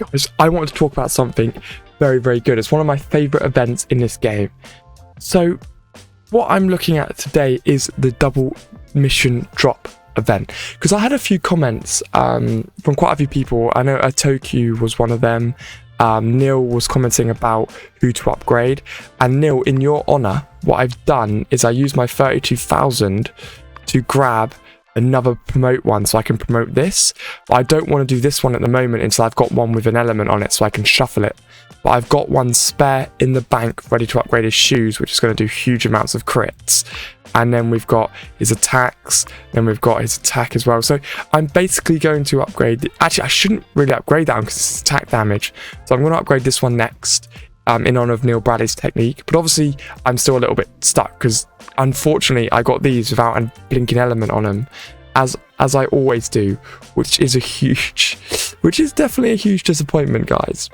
guys, I want to talk about something very, very good. It's one of my favorite events in this game. So what I'm looking at today is the double mission drop event, because I had a few comments from quite a few people. I know Atoku was one of them. Neil was commenting about who to upgrade, and Neil, in your honor, what I've done is I used my 32,000 to grab another promote one so I can promote this. But I don't want to do this one at the moment until I've got one with an element on it so I can shuffle it. But I've got one spare in the bank ready to upgrade his shoes, which is going to do huge amounts of crits. And then we've got his attacks, then we've got his attack as well. So I'm basically going to upgrade. Actually, I shouldn't really upgrade that one because it's attack damage. So I'm going to upgrade this one next in honor of Neil Bradley's technique. But obviously, I'm still a little bit stuck because unfortunately, I got these without a blinking element on them, as I always do, which is definitely a huge disappointment, guys.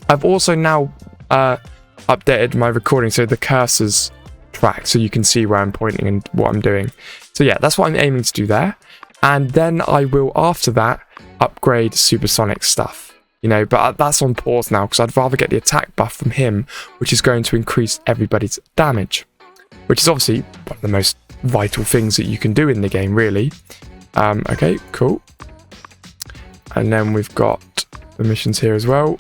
I've also now updated my recording, so the cursor's track, so you can see where I'm pointing and what I'm doing. So yeah, that's what I'm aiming to do there. And then I will, after that, upgrade supersonic stuff, you know, but that's on pause now because I'd rather get the attack buff from him, which is going to increase everybody's damage, which is obviously one of the most vital things that you can do in the game, really. Okay, cool. And then we've got the missions here as well.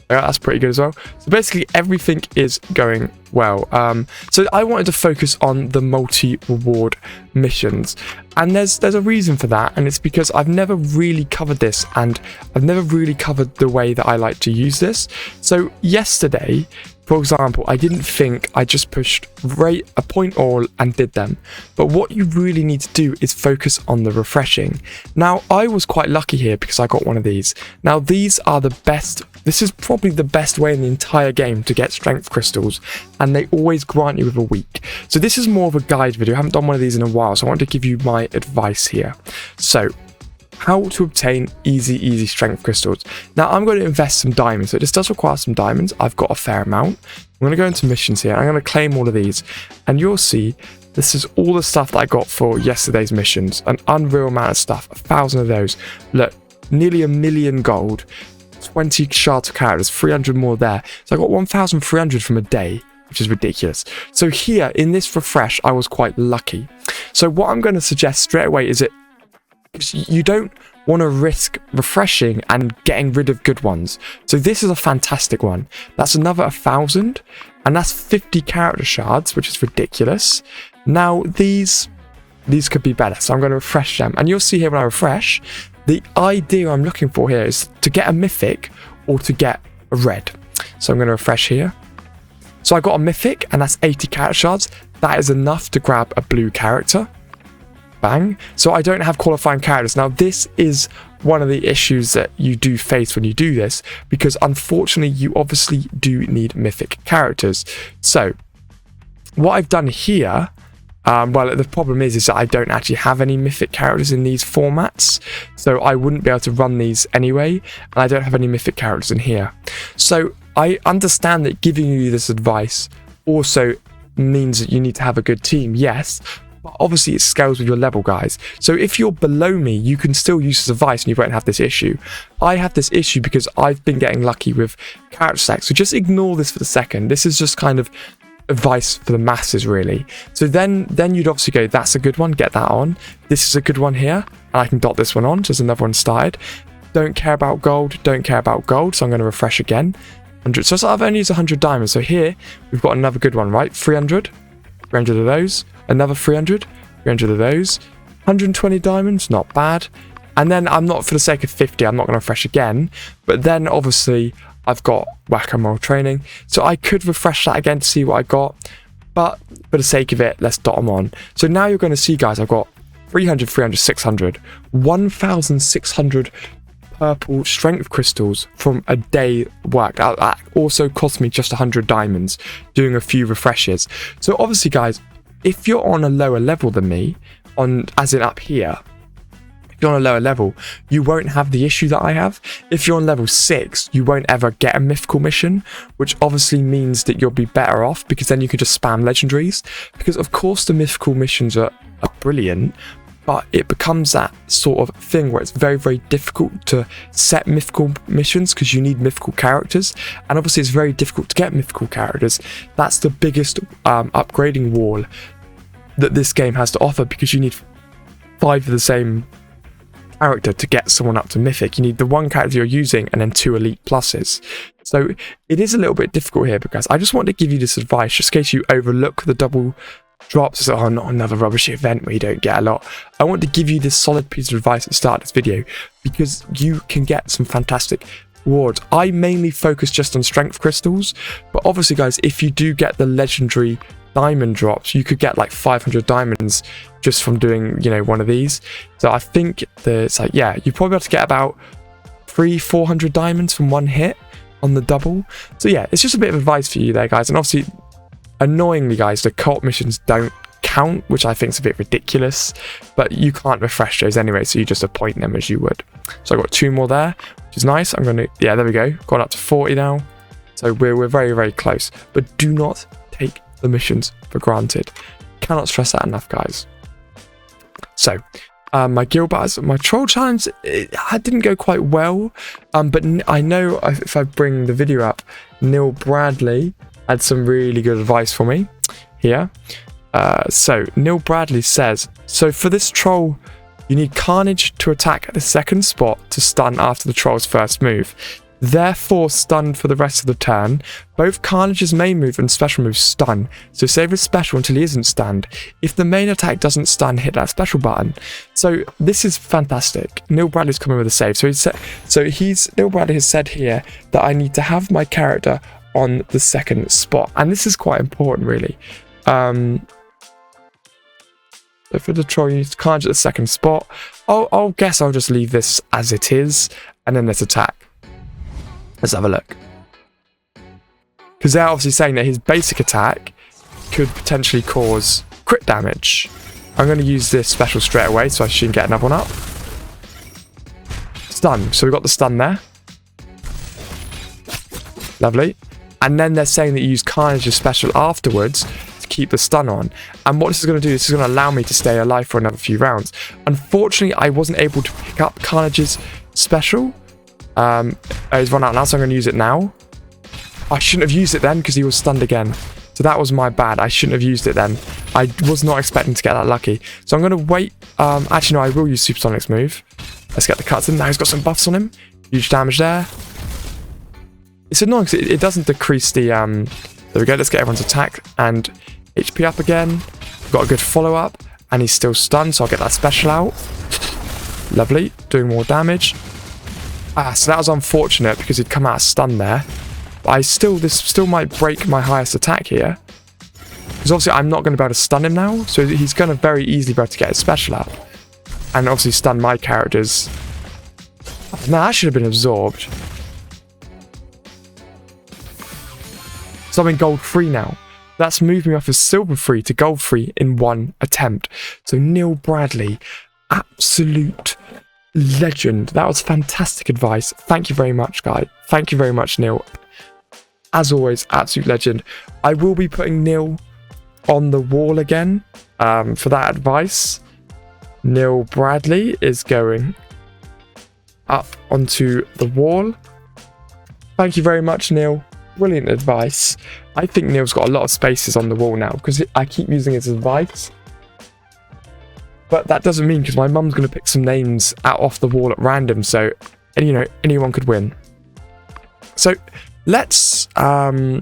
Yeah, that's pretty good as well. So basically everything is going well. So I wanted to focus on the multi-reward missions, and there's a reason for that, and it's because I've never really covered this, and I've never really covered the way that I like to use this. So yesterday, for example, I didn't think, I just pushed right a point all and did them. But what you really need to do is focus on the refreshing. Now, I was quite lucky here because I got one of these. Now, these are the best. This is probably the best way in the entire game to get strength crystals, and they always grant you with a week. So this is more of a guide video. I haven't done one of these in a while, so I want to give you my advice here. So, how to obtain easy strength crystals. Now I'm going to invest some diamonds, so this does require some diamonds. I've got a fair amount. I'm going to go into missions here. I'm going to claim all of these, and you'll see this is all the stuff that I got for yesterday's missions. An unreal amount of stuff, 1,000 of those. Look, nearly 1,000,000 gold, 20 shards of characters, 300 more there. So I got 1,300 from a day, which is ridiculous. So here in this refresh, I was quite lucky. So what I'm going to suggest straight away is that you don't want to risk refreshing and getting rid of good ones. So this is a fantastic one. That's another 1,000, and that's 50 character shards, which is ridiculous. Now these could be better, so I'm going to refresh them, and you'll see here when I refresh, the idea I'm looking for here is to get a mythic or to get a red. So I'm going to refresh here. So I got a mythic, and that's 80 character shards. That is enough to grab a blue character. Bang. So I don't have qualifying characters. Now this is one of the issues that you do face when you do this, because unfortunately you obviously do need mythic characters. So what I've done here, well, the problem is that I don't actually have any mythic characters in these formats, so I wouldn't be able to run these anyway, and I don't have any mythic characters in here. So I understand that giving you this advice also means that you need to have a good team, yes, but obviously it scales with your level, guys. So if you're below me, you can still use this advice and you won't have this issue. I have this issue because I've been getting lucky with character stacks. So just ignore this for the second. This is just kind of advice for the masses, really. So then you'd obviously go, that's a good one, get that on. This is a good one here, and I can dot this one on. So there's another one started. Don't care about gold, don't care about gold. So I'm going to refresh again. 100. So I've only used 100 diamonds. So here we've got another good one, right? 300 of those. Another 300 of those, 120 diamonds, not bad. And then I'm not, for the sake of 50, I'm not going to refresh again. But then obviously I've got whack-a-mole training, so I could refresh that again to see what I got. But for the sake of it, let's dot them on. So now you're going to see, guys, I've got 300, 300, 600, 1,600 purple strength crystals from a day worked. That also cost me just 100 diamonds doing a few refreshes. So obviously, guys, if you're on a lower level than me, as in up here, if you're on a lower level, you won't have the issue that I have. If you're on level 6, you won't ever get a mythical mission, which obviously means that you'll be better off, because then you can just spam legendaries. Because of course the mythical missions are brilliant, but it becomes that sort of thing where it's very, very difficult to set mythical missions because you need mythical characters, and obviously it's very difficult to get mythical characters. That's the biggest upgrading wall that this game has to offer, because you need 5 of the same character to get someone up to mythic. You need the 1 character you're using and then 2 elite pluses. So it is a little bit difficult here, because I just want to give you this advice just in case you overlook the double drops. Oh, not another rubbishy event where you don't get a lot. I want to give you this solid piece of advice at the start of this video, because you can get some fantastic rewards. I mainly focus just on strength crystals, but obviously guys, if you do get the legendary diamond drops, you could get like 500 diamonds just from doing, you know, one of these. So I think it's like, yeah, you probably have to get about 300-400 diamonds from 1 hit on the double. So yeah, it's just a bit of advice for you there, guys. And obviously, annoyingly, guys, the co-op missions don't count, which I think is a bit ridiculous, but you can't refresh those anyway, so you just appoint them as you would. So I've got 2 more there, which is nice. I'm gonna, yeah, there we go, got up to 40 now. So we're very, very close, but do not take the missions for granted. Cannot stress that enough, guys. So my guild battles, my troll challenge, I didn't go quite well, but I know if I bring the video up, Neil Bradley had some really good advice for me here. So Neil Bradley says, so for this troll, you need Carnage to attack at the 2nd spot to stun after the troll's first move. Therefore, stunned for the rest of the turn. Both Carnage's main move and special moves stun, so save his special until he isn't stunned. If the main attack doesn't stun, hit that special button. So this is fantastic. Neil Bradley's coming with a save. Neil Bradley has said here that I need to have my character on the 2nd spot, and this is quite important, really. So for the troll, you need to Carnage at the 2nd spot. I'll guess I'll just leave this as it is, and then let's attack. Let's have a look. Because they're obviously saying that his basic attack could potentially cause crit damage. I'm going to use this special straight away, so I shouldn't get another one up. Stun. So we've got the stun there. Lovely. And then they're saying that you use Carnage's special afterwards to keep the stun on. And what this is going to do, this is going to allow me to stay alive for another few rounds. Unfortunately, I wasn't able to pick up Carnage's special. He's run out now, so I'm going to use it now. I shouldn't have used it then because he was stunned again. So that was my bad. I shouldn't have used it then. I was not expecting to get that lucky. So I'm going to wait. Actually, no, I will use Supersonic's move. Let's get the cuts in. Now he's got some buffs on him. Huge damage there. It's annoying because it doesn't decrease the... There we go. Let's get everyone's attack and HP up again. We've got a good follow-up. And he's still stunned, so I'll get that special out. Lovely. Doing more damage. So that was unfortunate because he'd come out of stun there. But this still might break my highest attack here. Because obviously I'm not going to be able to stun him now. So he's going to very easily be able to get his special up. And obviously stun my characters. Now that should have been absorbed. So I'm in gold 3 now. That's moved me off of silver 3 to gold 3 in 1 attempt. So Neil Bradley, absolute legend. That was fantastic advice. Thank you very much, guys. Thank you very much, Neil. As always, absolute legend. I will be putting Neil on the wall again for that advice. Neil Bradley is going up onto the wall. Thank you very much, Neil. Brilliant advice. I think Neil's got a lot of spaces on the wall now because I keep using his advice. But that doesn't mean, because my mum's going to pick some names out off the wall at random, so, and you know, anyone could win. So let's I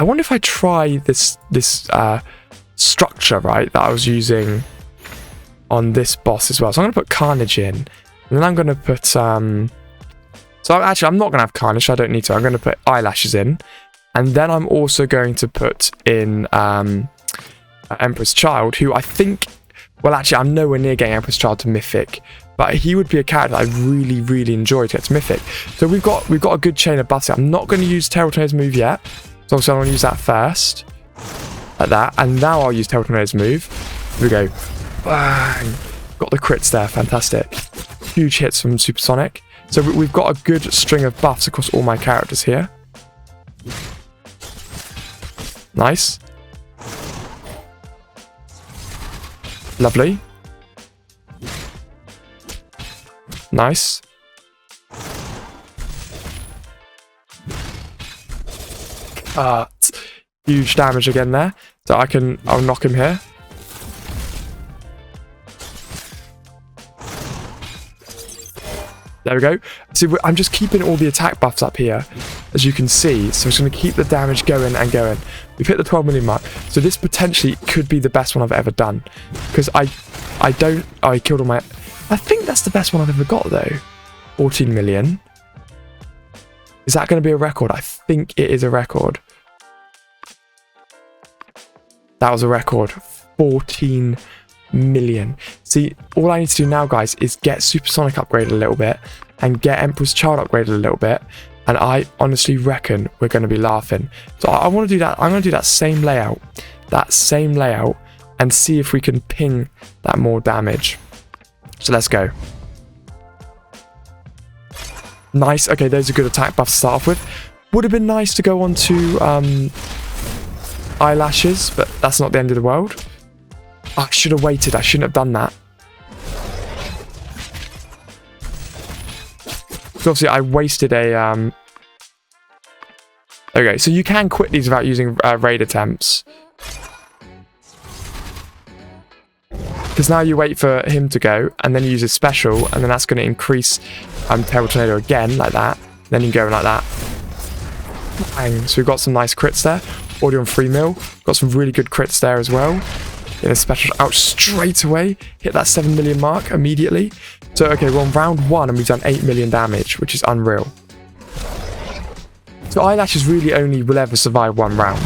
wonder if I try this structure, right, that I was using on this boss as well. So I'm going to put Carnage in, and then I'm going to put so actually I'm not going to have Carnage, I don't need to. I'm going to put eyelashes in, and then I'm also going to put in Emperor's Child, who I think, well, actually I'm nowhere near getting Emperor's Child to Mythic, but he would be a character I really, really enjoy to get to Mythic. So we've got a good chain of buffs. I'm not going to use Terrible Tornado's move yet, so obviously I'm going to use that first, like that, and now I'll use Terrible Tornado's move. Here we go, bang, got the crits there, fantastic, huge hits from Supersonic. So we've got a good string of buffs across all my characters here. Lovely. Nice. Huge damage again there. So I'll knock him here. There we go. See, I'm just keeping all the attack buffs up here, as you can see. So I'm just going to keep the damage going and going. We've hit the 12 million mark. So this potentially could be the best one I've ever done. Because I killed all my... I think that's the best one I've ever got, though. 14 million. Is that going to be a record? I think it is a record. That was a record. 14 million. See, all I need to do now, guys, is get Supersonic upgraded a little bit and get Emperor's Child upgraded a little bit, and I honestly reckon we're going to be laughing. So I want to do that. I'm going to do that same layout, and see if we can ping that more damage. So let's go. Nice. Okay, those are good attack buffs to start off with. Would have been nice to go on to eyelashes, but that's not the end of the world. I should have waited. I shouldn't have done that. So obviously, I wasted a... Okay, so you can quit these without using raid attempts. Because now you wait for him to go, and then you use his special, and then that's going to increase Terrible Tornado again, like that. Then you can go like that. Bang. So we've got some nice crits there. Already on 3 mil. Got some really good crits there as well. Get a special out straight away. Hit that 7 million mark immediately. So, okay, we're on round 1 and we've done 8 million damage, which is unreal. So eyelashes really only will ever survive 1 round.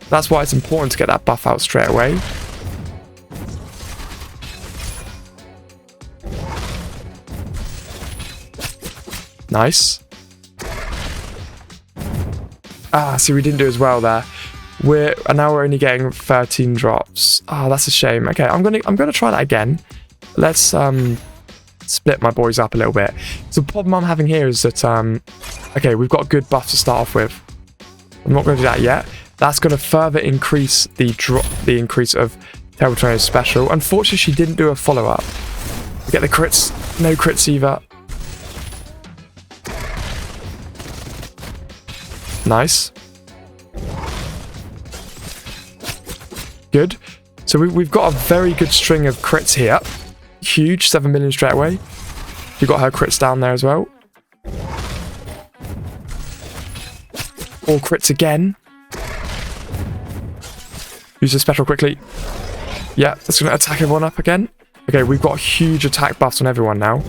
That's why it's important to get that buff out straight away. Nice. See, we didn't do as well there. Now we're only getting 13 drops. That's a shame. Okay, I'm gonna try that again. Let's split my boys up a little bit. So the problem I'm having here is that okay, we've got a good buff to start off with. I'm not gonna do that yet. That's gonna further increase the increase of Terrible Tornado's special. Unfortunately, she didn't do a follow-up. We get the crits. No crits either. Nice. Good. So we've got a very good string of crits here. Huge. 7 million straight away. You got her crits down there as well. All crits again. Use the special quickly. Yeah, that's going to attack everyone up again. Okay, we've got huge attack buffs on everyone now.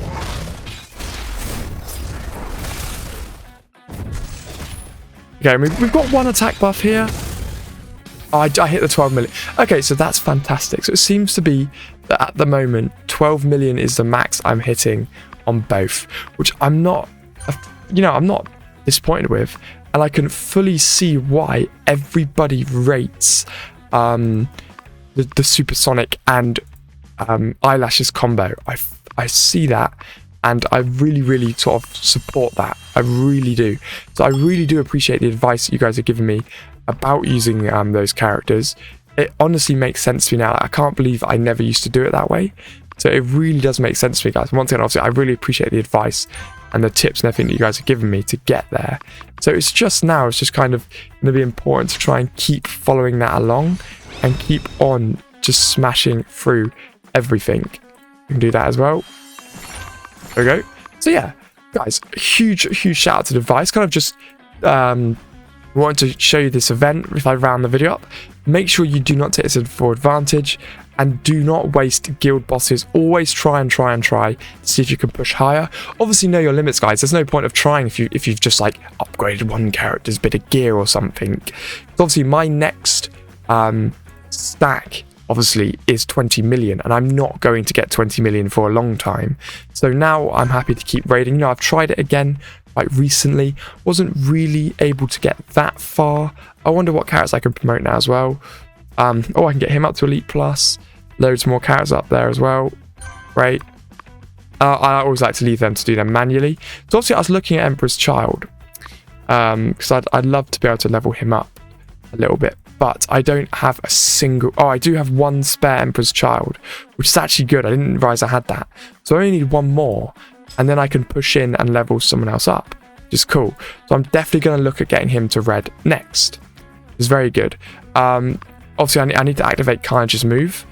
Okay, we've got 1 attack buff here. I hit the 12 million. Okay, so that's fantastic. So it seems to be that at the moment, 12 million is the max I'm hitting on both, which I'm not, I'm not disappointed with. And I can fully see why everybody rates the Supersonic and eyelashes combo. I see that. And I really, really sort of support that. I really do. So I really do appreciate the advice that you guys are giving me about using those characters. It honestly makes sense to me now. I can't believe I never used to do it that way. So it really does make sense to me, guys. Once again, obviously, I really appreciate the advice and the tips and everything that you guys have given me to get there. So it's just kind of going to be important to try and keep following that along and keep on just smashing through everything. You can do that as well. There we go. So yeah, guys, huge shout out to the advice. Kind of just wanted to show you this event if I round the video up. Make sure you do not take this for advantage and do not waste guild bosses. Always try to see if you can push higher. Obviously know your limits, guys. There's no point of trying if you've just like upgraded one character's bit of gear or something. Obviously my next stack obviously is 20 million, and I'm not going to get 20 million for a long time. So now I'm happy to keep raiding. I've tried it again like recently, wasn't really able to get that far. I wonder what characters I can promote now as well. I can get him up to Elite Plus. Loads more characters up there as well. Great. I always like to leave them to do them manually. So obviously I was looking at Emperor's Child because I'd love to be able to level him up a little bit but I don't have a single... Oh, I do have one spare Emperor's Child, which is actually good. I didn't realize I had that. So I only need one more, and then I can push in and level someone else up, which is cool. So I'm definitely going to look at getting him to red next. It's very good. Obviously, I need to activate Carnage's move,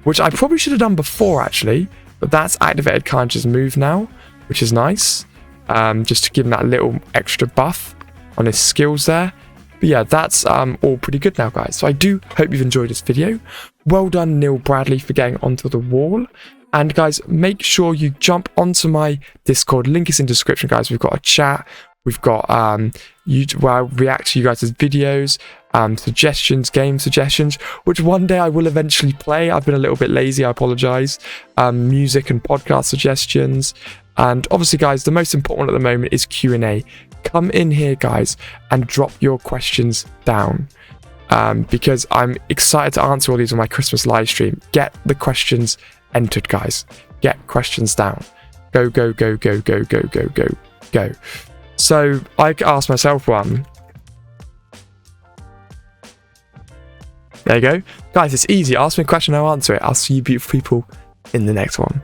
which I probably should have done before, actually. But that's activated Carnage's move now, which is nice. Just to give him that little extra buff on his skills there. But yeah, that's all pretty good now, guys. So I do hope you've enjoyed this video. Well done, Neil Bradley, for getting onto the wall. And guys, make sure you jump onto my Discord. Link is in the description, guys. We've got a chat. We've got where I react to you guys' videos, suggestions, game suggestions, which one day I will eventually play. I've been a little bit lazy, I apologize. Music and podcast suggestions. And obviously, guys, the most important one at the moment is Q&A. Come in here, guys, and drop your questions down. Because I'm excited to answer all these on my Christmas live stream. Get the questions entered, guys. Get questions down. Go, go, go, go, go, go, go, go, go. So I asked myself one. There you go. Guys, it's easy. Ask me a question, I'll answer it. I'll see you beautiful people in the next one.